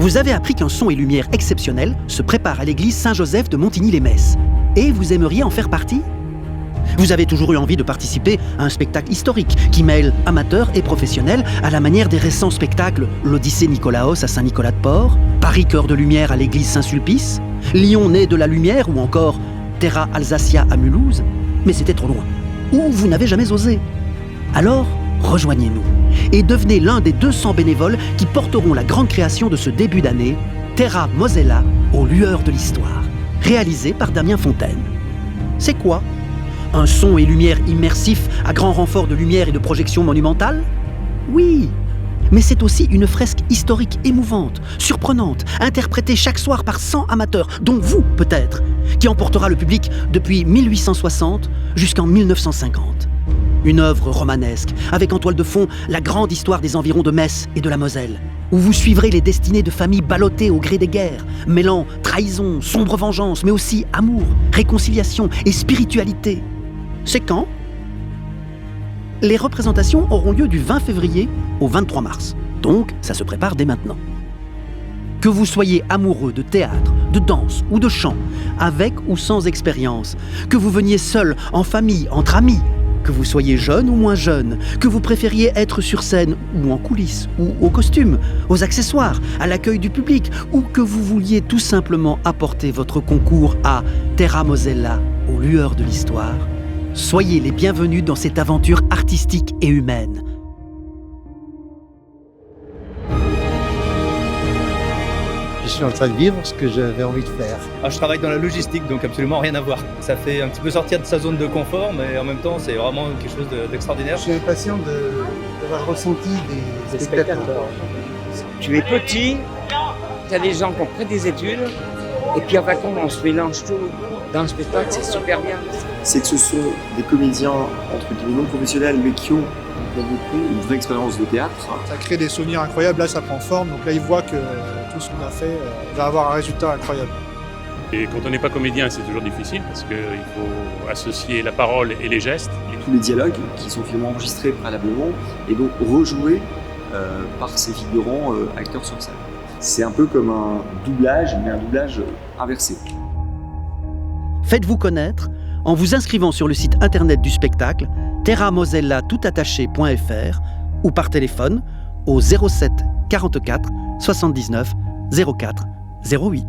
Vous avez appris qu'un son et lumière exceptionnel se prépare à l'église Saint-Joseph de Montigny-les-Metz. Et vous aimeriez en faire partie ? Vous avez toujours eu envie de participer à un spectacle historique qui mêle amateurs et professionnels à la manière des récents spectacles l'Odyssée Nicolaos à Saint-Nicolas-de-Port, Paris Cœur de Lumière à l'église Saint-Sulpice, Lyon né de la lumière ou encore Terra Alsacia à Mulhouse. Mais c'était trop loin. Ou vous n'avez jamais osé. Alors, rejoignez-nous et devenez l'un des 200 bénévoles qui porteront la grande création de ce début d'année, Terra Mosella aux lueurs de l'histoire, réalisé par Damien Fontaine. C'est quoi ? Un son et lumière immersif à grand renfort de lumière et de projection monumentale ? Oui, mais c'est aussi une fresque historique émouvante, surprenante, interprétée chaque soir par 100 amateurs, dont vous peut-être, qui emportera le public depuis 1860 jusqu'en 1950. Une œuvre romanesque, avec en toile de fond la grande histoire des environs de Metz et de la Moselle, où vous suivrez les destinées de familles ballottées au gré des guerres, mêlant trahison, sombre vengeance, mais aussi amour, réconciliation et spiritualité. C'est quand ? Les représentations auront lieu du 20 février au 23 mars. Donc, ça se prépare dès maintenant. Que vous soyez amoureux de théâtre, de danse ou de chant, avec ou sans expérience, que vous veniez seul, en famille, entre amis, que vous soyez jeune ou moins jeune, que vous préfériez être sur scène ou en coulisses, ou au costume, aux accessoires, à l'accueil du public, ou que vous vouliez tout simplement apporter votre concours à Terra Mosella, aux lueurs de l'histoire, soyez les bienvenus dans cette aventure artistique et humaine. Je suis en train de vivre ce que j'avais envie de faire. Je travaille dans la logistique, donc absolument rien à voir. Ça fait un petit peu sortir de sa zone de confort, mais en même temps, c'est vraiment quelque chose d'extraordinaire. Je suis impatient d'avoir ressenti des spectateurs. Tu es petit, tu as des gens qui ont pris des études, et puis en fin de compte, on se mélange tout dans le spectacle, c'est super bien. C'est que ce sont des comédiens, entre guillemets, non professionnels, mais qui ont pour beaucoup une vraie expérience de théâtre. Ça crée des souvenirs incroyables, là ça prend forme, donc là ils voient que tout ce qu'on a fait va avoir un résultat incroyable. Et quand on n'est pas comédien, c'est toujours difficile parce qu'il faut associer la parole et les gestes. Et tous les dialogues qui sont finalement enregistrés préalablement et donc rejoués par ces figurants acteurs sur scène. C'est un peu comme un doublage, mais un doublage inversé. Faites-vous connaître en vous inscrivant sur le site internet du spectacle terramosella.toutattaché.fr ou par téléphone au 07 44 79 04 08.